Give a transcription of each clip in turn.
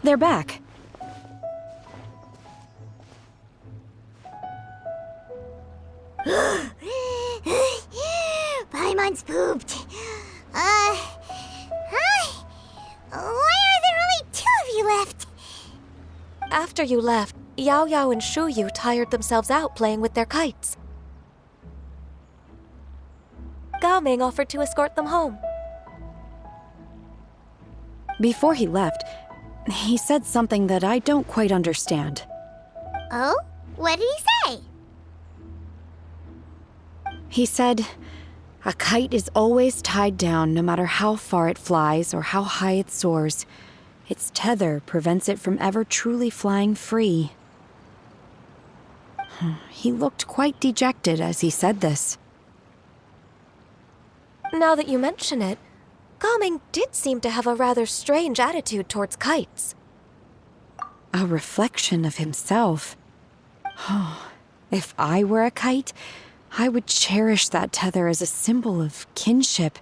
They're back. Paimon's pooped. Hi. Why are there only two of you left? After you left, Yao Yao and Shu Yu tired themselves out playing with their kites. Gao Ming offered to escort them home. Before he left, he said something that I don't quite understand. Oh? What did he say? He said, a kite is always tied down no matter how far it flies or how high it soars. Its tether prevents it from ever truly flying free. He looked quite dejected as he said this. Now that you mention it, Gao Ming did seem to have a rather strange attitude towards kites. A reflection of himself. If I were a kite, I would cherish that tether as a symbol of kinship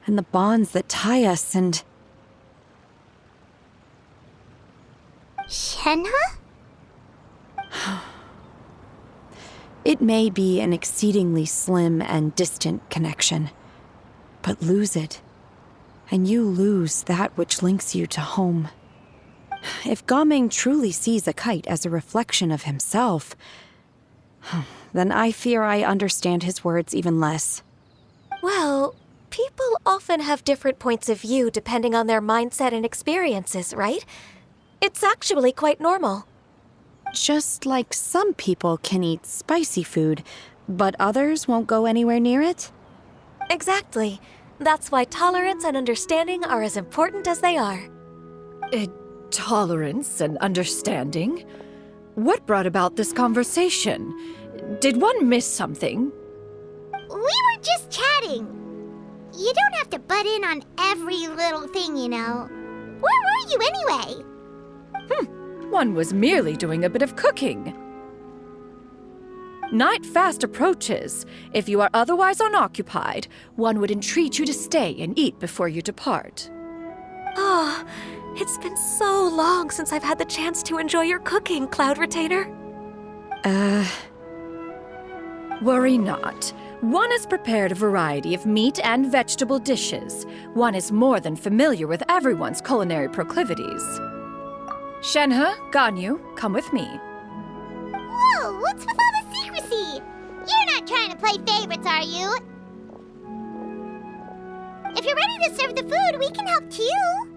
and the bonds that tie us and... Shenhe? It may be an exceedingly slim and distant connection, but lose it, and you lose that which links you to home. If Gao Ming truly sees a kite as a reflection of himself, then I fear I understand his words even less. Well, people often have different points of view depending on their mindset and experiences, right? It's actually quite normal. Just like some people can eat spicy food, but others won't go anywhere near it? Exactly. That's why tolerance and understanding are as important as they are. Tolerance and understanding? What brought about this conversation? Did one miss something? We were just chatting. You don't have to butt in on every little thing, you know. Where were you anyway? One was merely doing a bit of cooking. Night fast approaches. If you are otherwise unoccupied, one would entreat you to stay and eat before you depart. Oh, it's been so long since I've had the chance to enjoy your cooking, Cloud Retainer. Worry not. One has prepared a variety of meat and vegetable dishes. One is more than familiar with everyone's culinary proclivities. Shenhe, Ganyu, come with me. Whoa, what's with all the secrecy? You're not trying to play favorites, are you? If you're ready to serve the food, we can help too.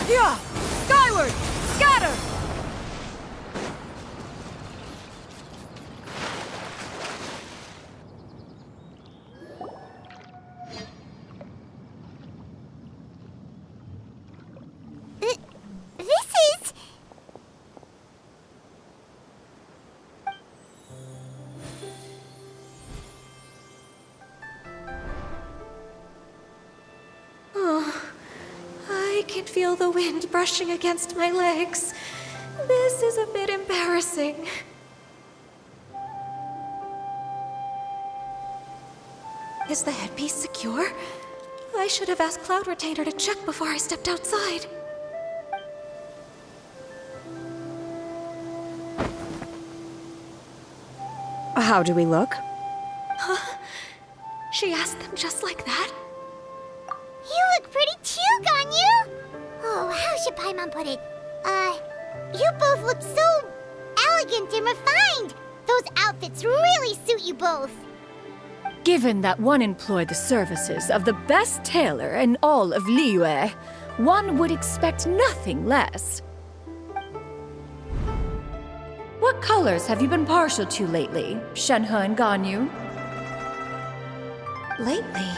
Yeah! Skyward! Scatter! This is... Oh, I can feel the wind brushing against my legs. This is a bit embarrassing. Is the headpiece secure? I should have asked Cloud Retainer to check before I stepped outside. How do we look? She asked them just like that? You look pretty too, Ganyu! Oh, how should Paimon put it? You both look so elegant and refined! Those outfits really suit you both! Given that one employed the services of the best tailor in all of Liyue, one would expect nothing less. What colors have you been partial to lately, Shenhe and Ganyu? Lately?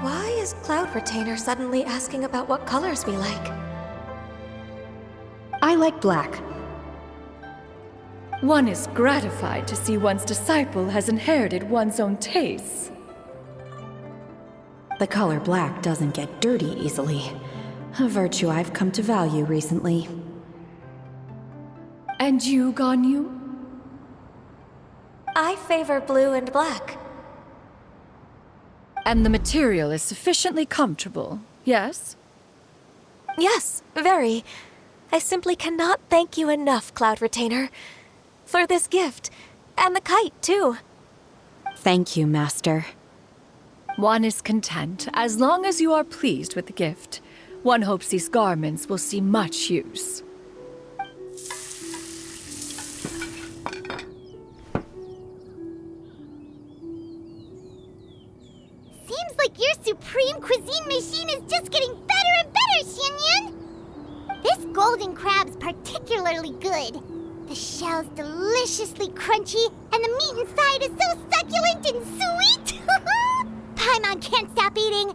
Why is Cloud Retainer suddenly asking about what colors we like? I like black. One is gratified to see one's disciple has inherited one's own tastes. The color black doesn't get dirty easily. A virtue I've come to value recently. And you, Ganyu? I favor blue and black. And the material is sufficiently comfortable, yes? Yes, very. I simply cannot thank you enough, Cloud Retainer. For this gift. And the kite, too. Thank you, Master. One is content as long as you are pleased with the gift. One hopes these garments will see much use. Seems like your supreme cuisine machine is just getting better and better, Xianyun! This golden crab's particularly good. The shell's deliciously crunchy, and the meat inside is so succulent and sweet! Paimon can't stop eating.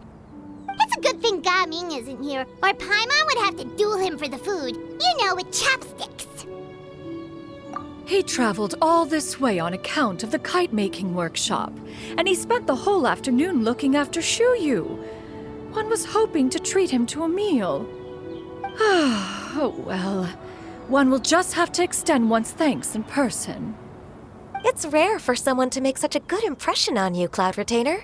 It's a good thing Gaming isn't here, or Paimon would have to duel him for the food. You know, with chopsticks. He traveled all this way on account of the kite-making workshop, and he spent the whole afternoon looking after Shuyu. One was hoping to treat him to a meal. Oh well, one will just have to extend one's thanks in person. It's rare for someone to make such a good impression on you, Cloud Retainer.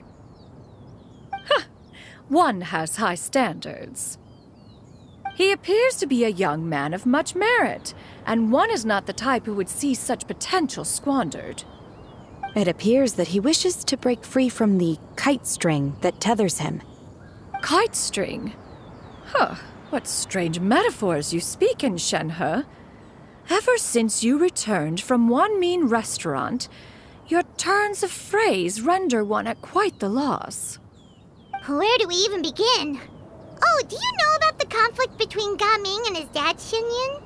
One has high standards. He appears to be a young man of much merit, and one is not the type who would see such potential squandered. It appears that he wishes to break free from the kite string that tethers him. Kite string? Huh, what strange metaphors you speak in, Shenhe. Ever since you returned from one mean restaurant, your turns of phrase render one at quite the loss. Where do we even begin? Oh, do you know about the conflict between Gaming and his dad, Xianyun?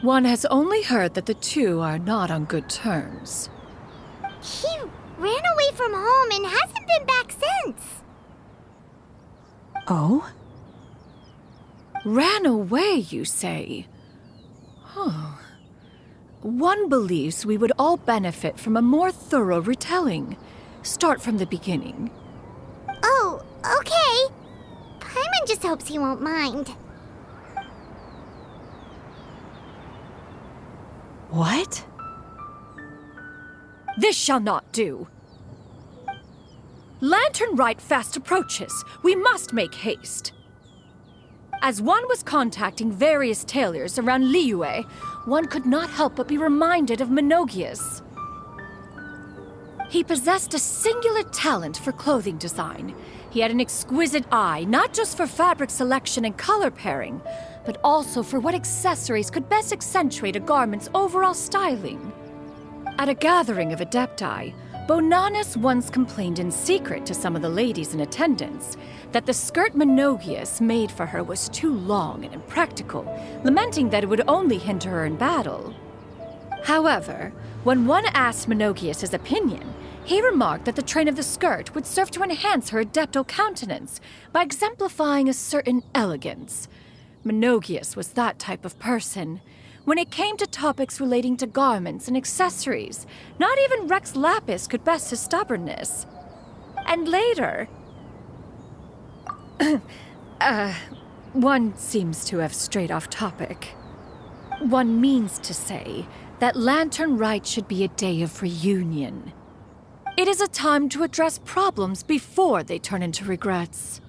One has only heard that the two are not on good terms. He ran away from home and hasn't been back since. Oh? Ran away, you say? Huh. One believes we would all benefit from a more thorough retelling. Start from the beginning. Oh, okay. Paimon just hopes he won't mind. What? This shall not do. Lantern Rite fast approaches. We must make haste. As one was contacting various tailors around Liyue, one could not help but be reminded of Menogias. He possessed a singular talent for clothing design. He had an exquisite eye, not just for fabric selection and color pairing, but also for what accessories could best accentuate a garment's overall styling. At a gathering of Adepti, Bonanis once complained in secret to some of the ladies in attendance that the skirt Menogias made for her was too long and impractical, lamenting that it would only hinder her in battle. However, when one asked Menogias his opinion, he remarked that the train of the skirt would serve to enhance her adeptal countenance by exemplifying a certain elegance. Menogias was that type of person. When it came to topics relating to garments and accessories, not even Rex Lapis could best his stubbornness. And later... one seems to have strayed off topic. One means to say that Lantern Rite should be a day of reunion. It is a time to address problems before they turn into regrets.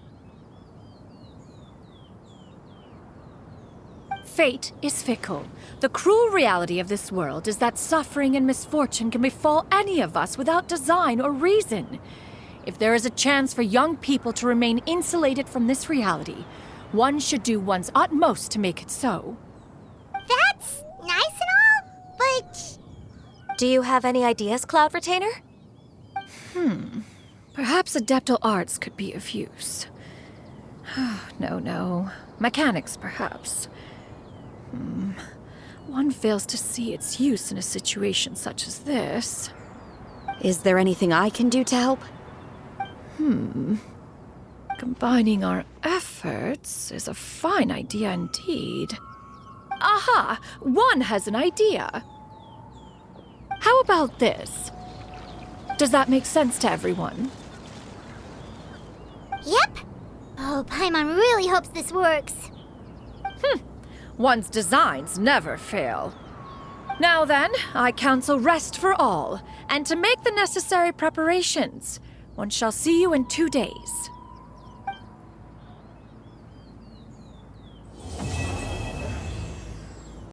Fate is fickle. The cruel reality of this world is that suffering and misfortune can befall any of us without design or reason. If there is a chance for young people to remain insulated from this reality, one should do one's utmost to make it so. That's nice and all, but... Do you have any ideas, Cloud Retainer? Perhaps adeptal arts could be of use. No. Mechanics, perhaps. One fails to see its use in a situation such as this. Is there anything I can do to help? Combining our efforts is a fine idea indeed. Aha! One has an idea. How about this? Does that make sense to everyone? Yep. Oh, Paimon really hopes this works. One's designs never fail. Now then, I counsel rest for all, and to make the necessary preparations. One shall see you in 2 days.